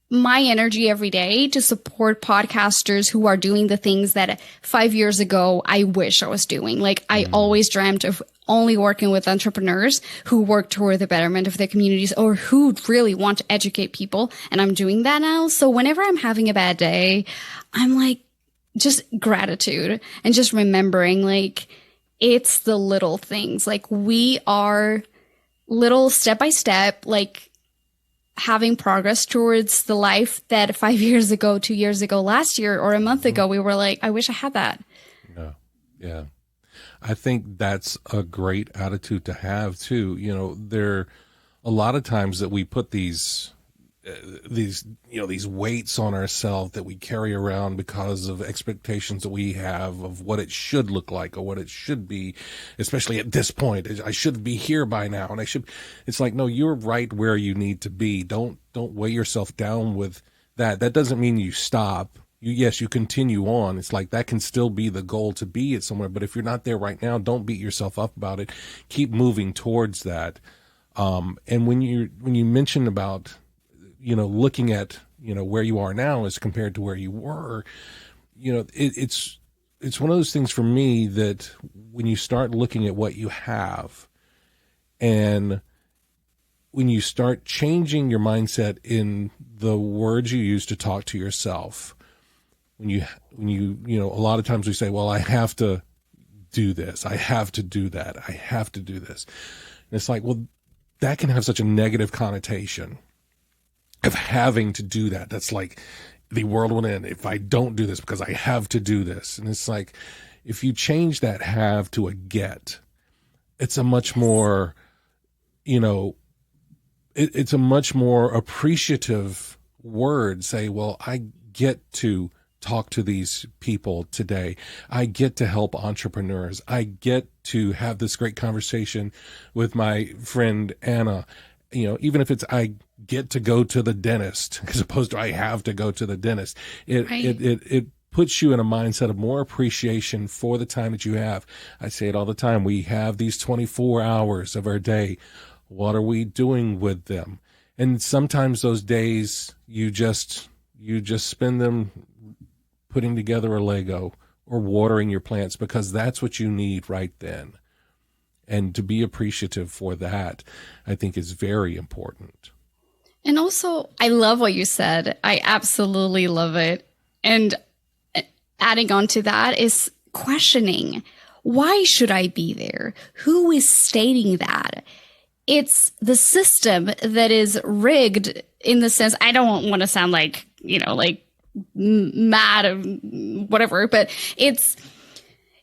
my energy every day to support podcasters who are doing the things that 5 years ago I wish I was doing. Like I always dreamt of only working with entrepreneurs who work toward the betterment of their communities or who really want to educate people. And I'm doing that now. So whenever I'm having a bad day, I'm like, just gratitude and just remembering like it's the little things. Like we are little step by step, like having progress towards the life that 5 years ago, 2 years ago, last year, or a month ago, we were like, I wish I had that. Yeah. I think that's a great attitude to have too. You know, there a lot of times that we put these weights on ourselves that we carry around because of expectations that we have of what it should look like or what it should be, especially at this point. I should be here by now. And it's like, no, you're right where you need to be. Don't weigh yourself down with that. That doesn't mean you stop. Yes, you continue on. It's like that can still be the goal to be it somewhere. But if you're not there right now, don't beat yourself up about it. Keep moving towards that. And when you mention about, looking at, where you are now as compared to where you were, it's one of those things for me that when you start looking at what you have and when you start changing your mindset in the words you use to talk to yourself, when you, a lot of times we say, well, I have to do this. I have to do that. I have to do this. And it's like, well, that can have such a negative connotation of having to do that. That's like the world will end if I don't do this because I have to do this. And it's like, if you change that have to a get, it's a much more, it's a much more appreciative word. Say, well, I get to talk to these people today. I get to help entrepreneurs. I get to have this great conversation with my friend Anna. Even if it's I get to go to the dentist as opposed to I have to go to the dentist. It puts you in a mindset of more appreciation for the time that you have. I say it all the time. We have these 24 hours of our day. What are we doing with them? And sometimes those days you just spend them putting together a Lego or watering your plants because that's what you need right then. And to be appreciative for that, I think is very important. And also, I love what you said. I absolutely love it. And adding on to that is questioning, why should I be there? Who is stating that? It's the system that is rigged in the sense, I don't want to sound like, like mad or whatever, but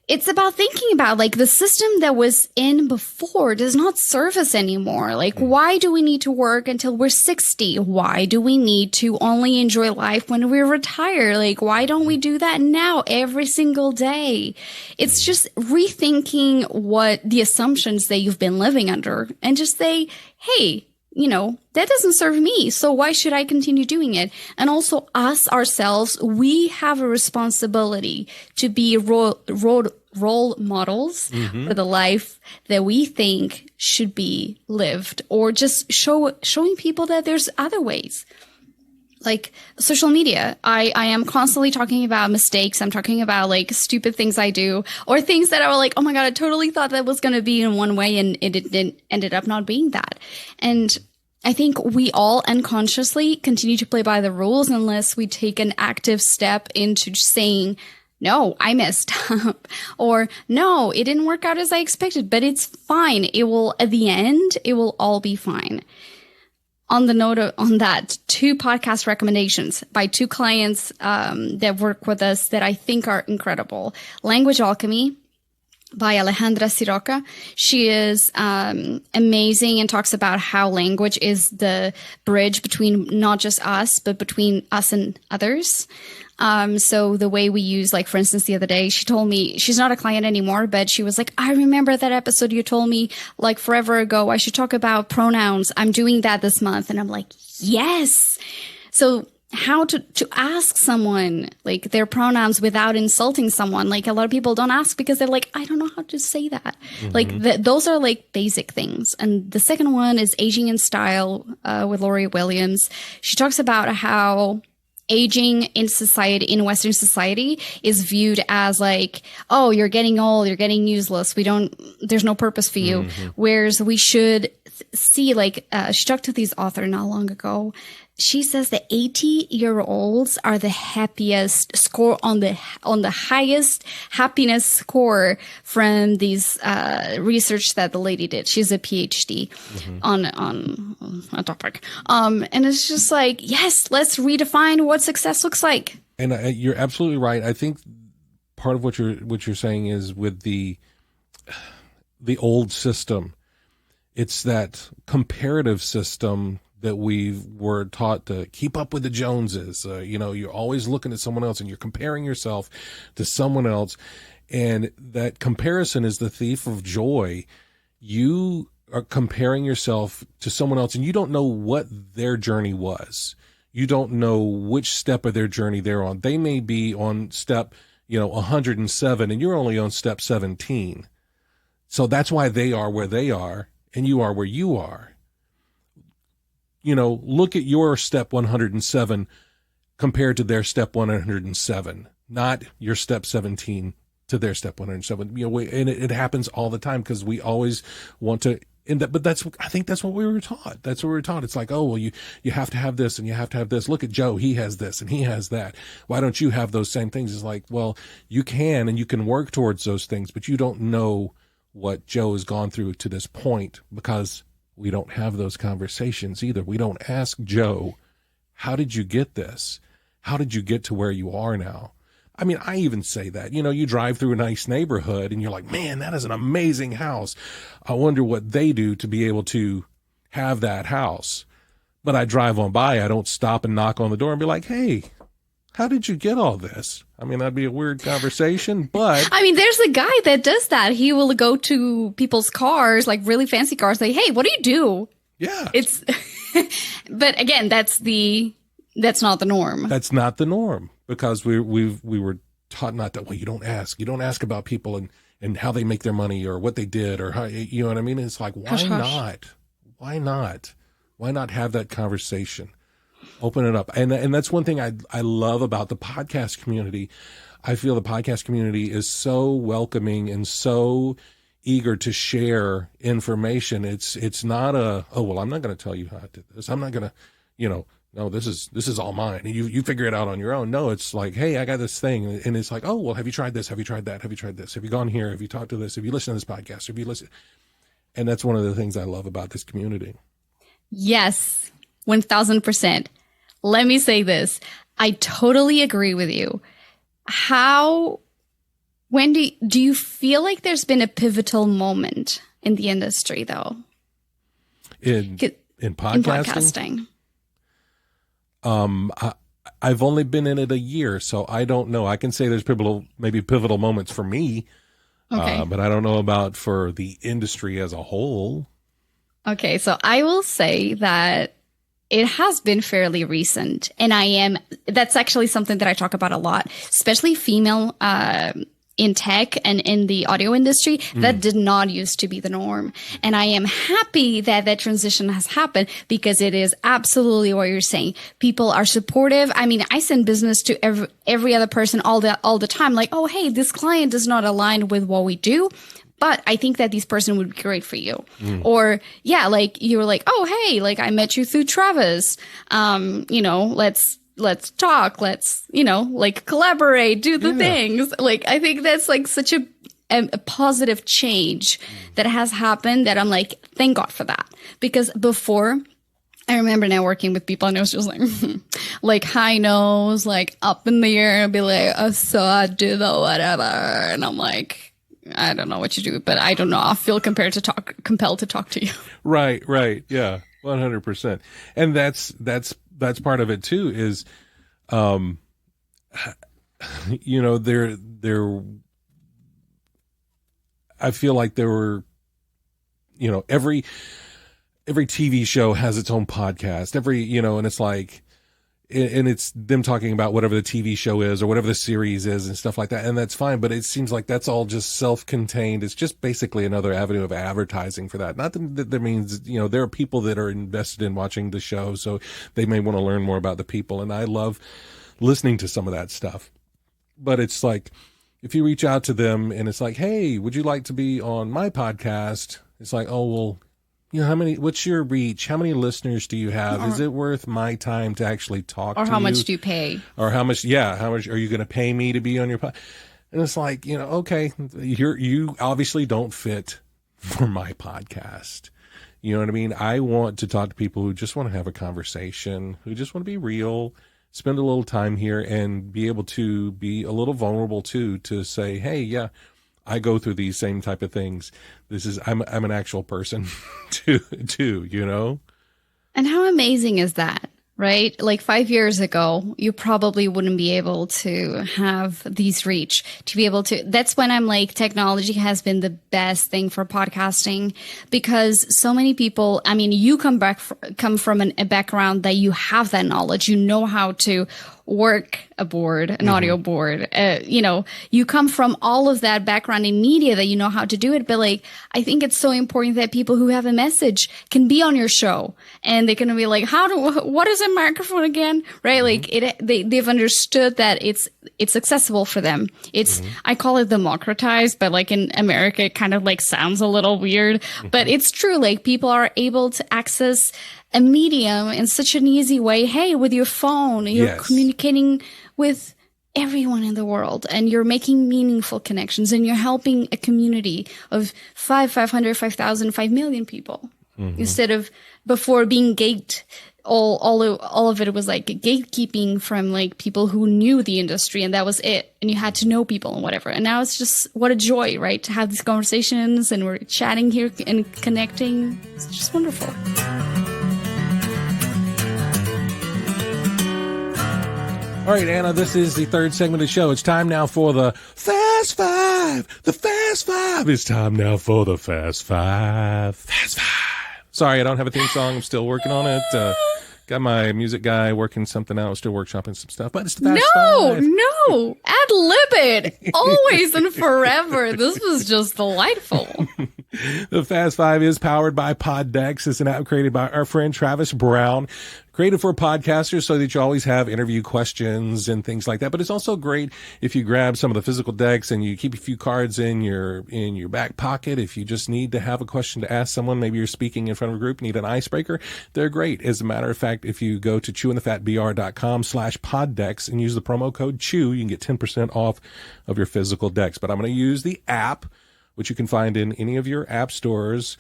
it's about thinking about like the system that was in before does not serve us anymore. Like, why do we need to work until we're 60? Why do we need to only enjoy life when we retire? Like, why don't we do that now every single day? It's just rethinking what the assumptions that you've been living under and just say, hey, that doesn't serve me. So why should I continue doing it? And also us ourselves, we have a responsibility to be role models for the life that we think should be lived, or just showing people that there's other ways. Like social media, I am constantly talking about mistakes. I'm talking about like stupid things I do or things that are like, oh my God, I totally thought that was going to be in one way and it ended up not being that. And I think we all unconsciously continue to play by the rules unless we take an active step into saying, no, I messed up, or no, it didn't work out as I expected, but it's fine. At the end, it will all be fine. On the note on that, 2 podcast recommendations by 2 clients that work with us that I think are incredible. Language Alchemy by Alejandra Siroca. She is amazing and talks about how language is the bridge between not just us, but between us and others. So the way we use, like, for instance, the other day, she told me, she's not a client anymore, but she was like, I remember that episode you told me like forever ago, I should talk about pronouns. I'm doing that this month. And I'm like, yes. So how to ask someone like their pronouns without insulting someone. Like a lot of people don't ask because they're like, I don't know how to say that. Like those are like basic things. And the second one is Aging in Style with Lori Williams. She talks about how aging in society, in Western society, is viewed as like, oh, you're getting old, you're getting useless. There's no purpose for you. Whereas we should see, like, she talked to this author not long ago. She says that 80-year-olds are the happiest score on the highest happiness score from these research that the lady did. She's a PhD on a topic. And it's just like, yes, let's redefine what success looks like. And you're absolutely right. I think part of what you're saying is with the old system, it's that comparative system that we were taught to keep up with the Joneses. You're always looking at someone else and you're comparing yourself to someone else. And that comparison is the thief of joy. You are comparing yourself to someone else and you don't know what their journey was. You don't know which step of their journey they're on. They may be on step, 107 and you're only on step 17. So that's why they are where they are and you are where you are. Look at your step 107 compared to their step 107, not your step 17 to their step 107. And it happens all the time because we always want to end up, but I think that's what we were taught. That's what we were taught. It's like, oh, well, you have to have this and you have to have this. Look at Joe. He has this and he has that. Why don't you have those same things? It's like, well, you can, and you can work towards those things, but you don't know what Joe has gone through to this point because we don't have those conversations either. We don't ask Joe, how did you get this? How did you get to where you are now? I mean, I even say that, you drive through a nice neighborhood and you're like, man, that is an amazing house. I wonder what they do to be able to have that house. But I drive on by, I don't stop and knock on the door and be like, hey, how did you get all this? I mean, that'd be a weird conversation, but... I mean, there's a guy that does that. He will go to people's cars, like really fancy cars, say, hey, what do you do? Yeah. But again, that's not the norm. That's not the norm because we were taught not to, well, you don't ask. You don't ask about people and how they make their money or what they did or how, you know what I mean? It's like, why not? Why not? Why not have that conversation? Open it up. And that's one thing I love about the podcast community. I feel the podcast community is so welcoming and so eager to share information. It's not I'm not going to tell you how I did this. I'm not going to, no, this is all mine. And you figure it out on your own. No, it's like, hey, I got this thing. And it's like, oh, well, have you tried this? Have you tried that? Have you tried this? Have you gone here? Have you talked to this? Have you listened to this podcast? Have you listened? And that's one of the things I love about this community. Yes. 1000%. Let me say this. I totally agree with you. When do you feel like there's been a pivotal moment in the industry though? In podcasting? I've only been in it a year, so I don't know. I can say there's pivotal moments for me, but I don't know about for the industry as a whole. Okay, so I will say that it has been fairly recent, and that's actually something that I talk about a lot, especially female in tech and in the audio industry. That did not used to be the norm. And I am happy that that transition has happened because it is absolutely what you're saying. People are supportive. I mean, I send business to every other person all the time, like, oh, hey, this client does not align with what we do, but I think that this person would be great for you. Or, yeah, like you're like, oh, hey, like I met you through Travis. Let's talk. Let's, like collaborate, do the things. Like, I think that's like such a positive change that has happened that I'm like, thank God for that. Because before, I remember now working with people and it was just like, like high nose, like up in the air and be like, so I do the whatever. And I'm like, I don't know what you do, but I don't know. I feel compelled to talk to you. Right. Yeah. 100%. And that's part of it too is, I feel like there were, every TV show has its own podcast, and it's like, and it's them talking about whatever the TV show is or whatever the series is and stuff like that. And that's fine. But it seems like that's all just self-contained. It's just basically another avenue of advertising for that. Not that means, there are people that are invested in watching the show, so they may want to learn more about the people. And I love listening to some of that stuff. But it's like, if you reach out to them and it's like, hey, would you like to be on my podcast? It's like, oh, well, what's your reach? How many listeners do you have? Is it worth my time to actually talk to you? Or how much do you pay? Or how much are you going to pay me to be on your podcast? And it's like, okay, you obviously don't fit for my podcast. You know what I mean? I want to talk to people who just want to have a conversation, who just want to be real, spend a little time here and be able to be a little vulnerable too, to say, hey, yeah, I go through these same type of things. I'm an actual person too. And how amazing is that? Right? Like 5 years ago, you probably wouldn't be able to have these reach to be able to. That's when I'm like, technology has been the best thing for podcasting, because so many people, I mean, you come from a background that you have that knowledge, you know how to work a board, an audio board, you come from all of that background in media that you know how to do it. But like, I think it's so important that people who have a message can be on your show and they can be like, what is a microphone again? Right? Like they've understood that it's accessible for them. It's, I call it democratized, but like in America, it kind of like sounds a little weird, but it's true. Like people are able to access a medium in such an easy way. Hey, with your phone, you're communicating with everyone in the world and you're making meaningful connections and you're helping a community of 500, 5,000, 5 million people instead of before being all of it was like gatekeeping from like people who knew the industry and that was it. And you had to know people and whatever. And now it's just, what a joy, right? To have these conversations and we're chatting here and connecting. It's just wonderful. All right, Anna, this is the third segment of the show. It's time now for the Fast Five. The Fast Five. It's time now for the Fast Five. Fast Five. Sorry, I don't have a theme song. I'm still working on it. Got my music guy working something out. Still workshopping some stuff, but it's the Fast Five. No. Ad-lib it. Always and forever. This was just delightful. The Fast Five is powered by Poddex. It's an app created by our friend Travis Brown. Created for podcasters so that you always have interview questions and things like that. But it's also great if you grab some of the physical decks and you keep a few cards in your back pocket. If you just need to have a question to ask someone, maybe you're speaking in front of a group, need an icebreaker, they're great. As a matter of fact, if you go to chewinthefatbr.com/poddex and use the promo code CHEW, you can get 10% off of your physical decks. But I'm going to use the app, which you can find in any of your app stores.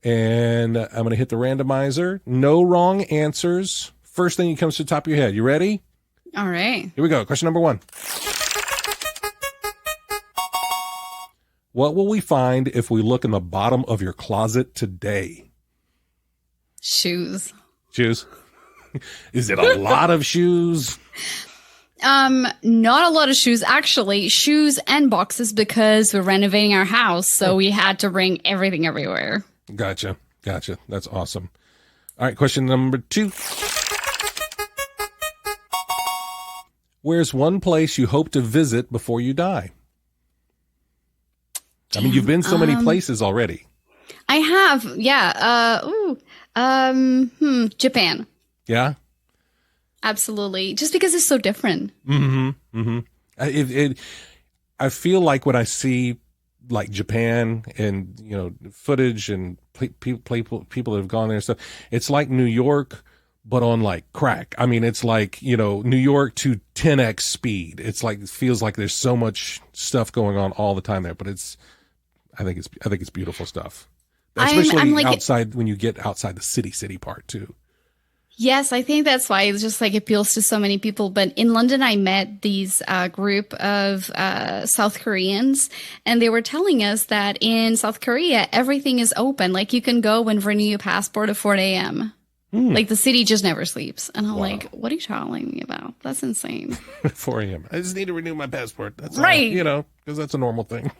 And I'm going to hit the randomizer. No wrong answers. First thing that comes to the top of your head. You ready? All right. Here we go. Question number 1. What will we find if we look in the bottom of your closet today? Shoes. Shoes? Is it a lot of shoes? Not a lot of shoes, actually. Shoes and boxes because we're renovating our house. So we had to bring everything everywhere. Gotcha. That's awesome. All right, question number 2. Where's one place you hope to visit before you die? I mean, you've been so many places already. I have, yeah. Japan. Yeah? Absolutely. Just because it's so different. I feel like when I see like Japan and, footage and people that have gone there and stuff, it's like New York, but on like crack. I mean, it's like, New York to 10x speed. It's like, it feels like there's so much stuff going on all the time there, but I think it's beautiful stuff. Especially I'm like, outside, when you get outside the city part too. Yes, I think that's why it's just like appeals to so many people. But in London, I met these group of South Koreans, and they were telling us that in South Korea, everything is open. Like you can go and renew your passport at 4 a.m. Like the city just never sleeps. And I'm like, what are you telling me about? That's insane. 4 a.m. I just need to renew my passport. That's right. All, because that's a normal thing.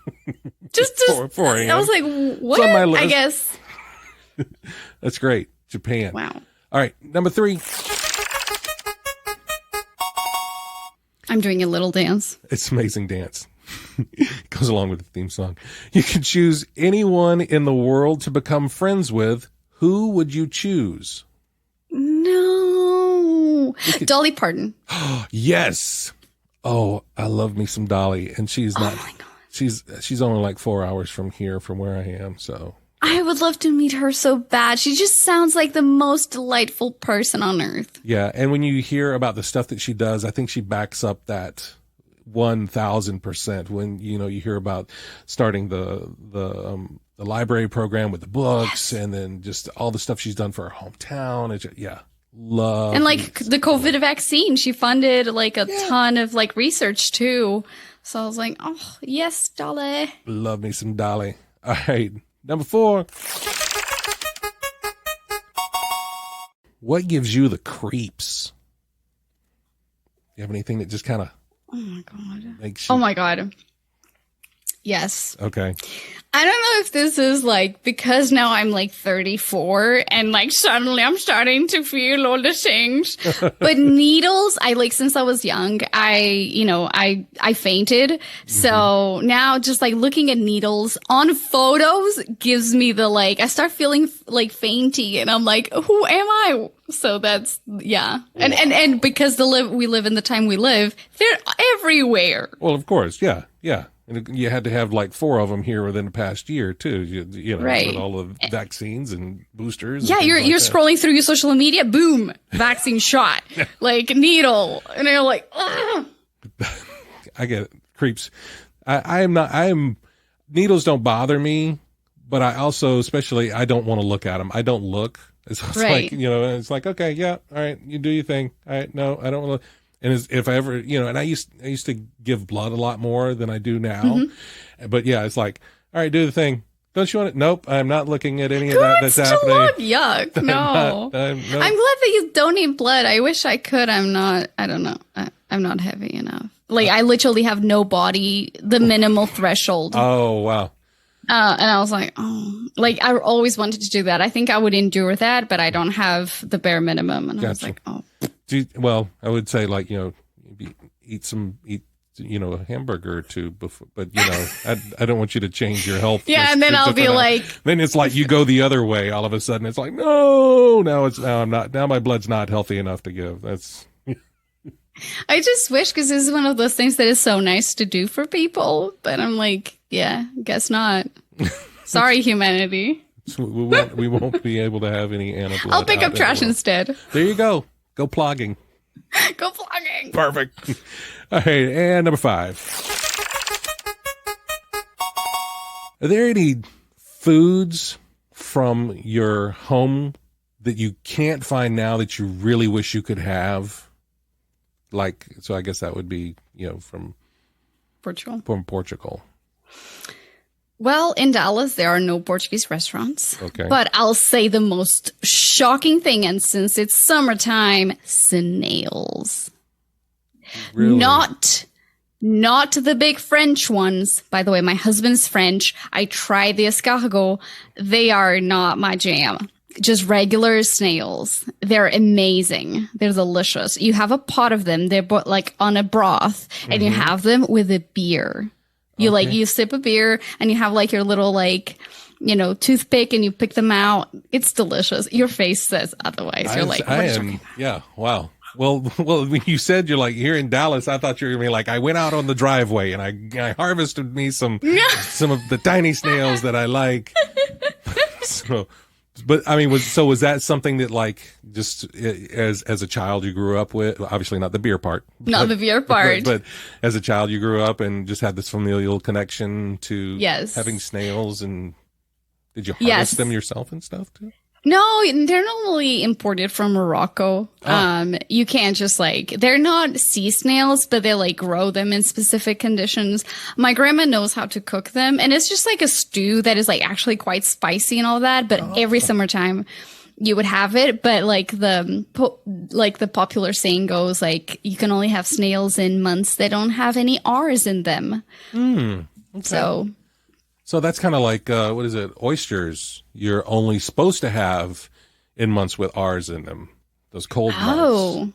just 4 a.m. I was like, what? It's on my list. I guess. That's great. Japan. Wow. All right, number 3. I'm doing a little dance. It's amazing dance. It goes along with the theme song. You can choose anyone in the world to become friends with. Who would you choose? No. Dolly Parton. Yes. Oh, I love me some Dolly. And she's not, oh my God. She's only like 4 hours from where I am. So I would love to meet her so bad. She just sounds like the most delightful person on earth. Yeah. And when you hear about the stuff that she does, I think she backs up that 1,000% when, you hear about starting the library program with the books, and then just all the stuff she's done for her hometown. Love. And like the COVID vaccine, she funded like a ton of like research too. So I was like, oh, yes, Dolly. Love me some Dolly. All right. Number 4. What gives you the creeps? You have anything that just kind of... Oh, my God. Makes you... Oh, my God. Yes. Okay. I don't know if this is like because now I'm like 34 and like suddenly I'm starting to feel all the things. But needles, since I was young, I fainted. So now just like looking at needles on photos gives me the I start feeling like fainty, and I'm like, who am I? So that's and because we live in the time we live, they're everywhere. Well, of course, yeah. And you had to have like 4 of them here within the past year too. Right. With all the vaccines and boosters. Yeah, and you're scrolling through your social media. Boom, vaccine shot, like needle, and you're like, ugh. I get it. Creeps. Needles don't bother me, but I also, especially, I don't want to look at them. I don't look. It's right. like, it's like, okay, yeah, all right, you do your thing. All right, no, I don't want to. And if I ever, and I used to give blood a lot more than I do now. Mm-hmm. But yeah, it's like, all right, do the thing. Don't you want it? Nope. I'm not looking at any of that that's happening. Yuck. No. I'm glad that you donate blood. I wish I could. I don't know. I'm not heavy enough. I literally have no body, the minimal threshold. Oh, wow. And I was like, I always wanted to do that. I think I would endure that, but I don't have the bare minimum. And I was like, oh. Well, I would say eat a hamburger or two before, but I don't want you to change your health. Yeah, and then I'll be like, then it's like you go the other way. All of a sudden, it's like, no, now I'm not. Now my blood's not healthy enough to give. That's. I just wish, because this is one of those things that is so nice to do for people, but I'm like, yeah, guess not. Sorry, humanity. So we won't be able to have any Anna blood. I'll pick up trash instead. There you go. Go plogging. Go plogging. Perfect. All right, and number 5. Are there any foods from your home that you can't find now that you really wish you could have? So I guess that would be, from Portugal. From Portugal. Well, in Dallas, there are no Portuguese restaurants. Okay. But I'll say the most shocking thing, and since it's summertime, snails. Really? Not the big French ones. By the way, my husband's French. I tried the escargot. They are not my jam. Just regular snails. They're amazing. They're delicious. You have a pot of them. They're on a broth, and you have them with a beer. You sip a beer and you have your little toothpick and you pick them out. It's delicious. Your face says otherwise. You're like, what are you talking about? Yeah. Wow. Well, when you said you're here in Dallas, I thought you were going to be I went out on the driveway and I harvested me some of the tiny snails that I like. But I mean, was that something that just as a child you grew up with? Obviously not the beer part. Not the beer part. But as a child you grew up and just had this familial connection to having snails, and did you harvest them yourself and stuff too? No, they're normally imported from Morocco. You can't just they're not sea snails, but they grow them in specific conditions. My grandma knows how to cook them, and it's just a stew that is actually quite spicy and all that. But every summertime you would have it. But the popular saying goes, you can only have snails in months that don't have any R's in them. Okay. So that's kind of what is it? Oysters you're only supposed to have in months with R's in them. Those cold months.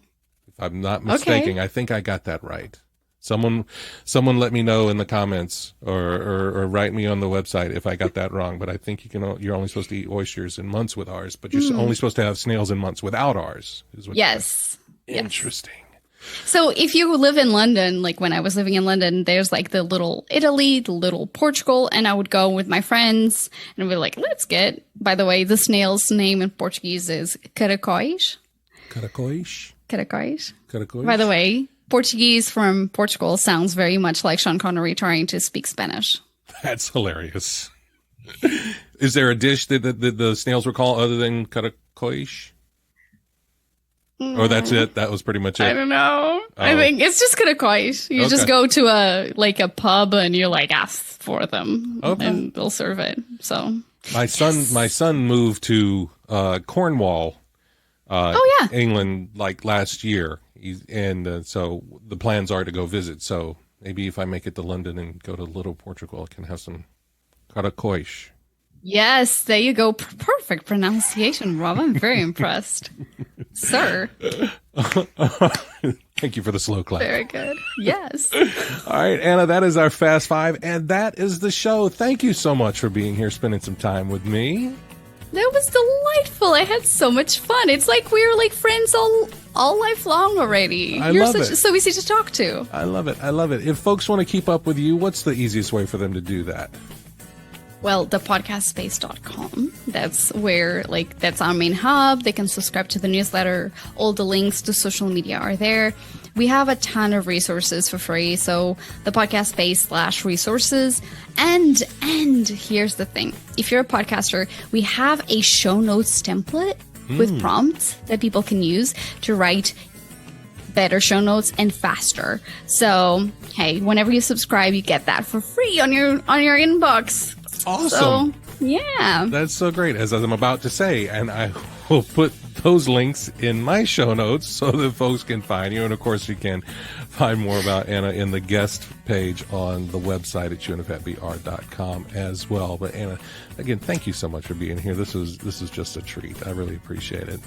If I'm not mistaken, I think I got that right. Someone let me know in the comments or write me on the website if I got that wrong. But I think you're only supposed to eat oysters in months with ours, but you're only supposed to have snails in months without ours. Is what yes. Interesting. So if you live in London, like when I was living in London, there's like the little Italy, the little Portugal, and I would go with my friends and we'd be like, let's get, by the way, the snail's name in Portuguese is caracóis. Caracóis? Caracóis. Caracóis. By the way, Portuguese from Portugal sounds very much like Sean Connery trying to speak Spanish. That's hilarious. Is there a dish that the snails were called other than caracóis? Or that's it? That was pretty much it? I don't know. Oh. I think it's just caracóis. You just go to a pub and you like ask for them and they'll serve it. So my son moved to Cornwall, England, like last year. So the plans are to go visit. So maybe if I make it to London and go to Little Portugal, I can have some caracóis. Yes, there you go. Perfect pronunciation, Rob. I'm very impressed. Sir. Thank you for the slow clap. Very good. Yes. All right, Anna, that is our Fast Five, and that is the show. Thank you so much for being here, spending some time with me. That was delightful. I had so much fun. It's like we were like friends all life long already. You're so easy to talk to. I love it. I love it. If folks want to keep up with you, what's the easiest way for them to do that? Well, thepodcastspace.com. That's where, that's our main hub. They can subscribe to the newsletter. All the links to social media are there. We have a ton of resources for free. So the podcast space/resources. And here's the thing. If you're a podcaster, we have a show notes template with prompts that people can use to write better show notes and faster. So, hey, whenever you subscribe, you get that for free on your inbox. Awesome. So, yeah. That's so great, as I'm about to say. And I will put those links in my show notes so that folks can find you. And, of course, you can find more about Anna in the guest page on the website at chewinthefatbr.com as well. But, Anna, again, thank you so much for being here. This is just a treat. I really appreciate it.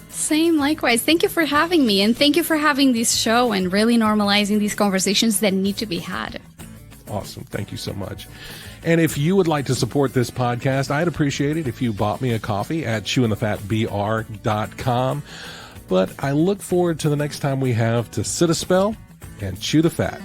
Same, likewise. Thank you for having me. And thank you for having this show and really normalizing these conversations that need to be had. Awesome. Thank you so much. And if you would like to support this podcast, I'd appreciate it if you bought me a coffee at chewinthefatbr.com. But I look forward to the next time we have to sit a spell and chew the fat.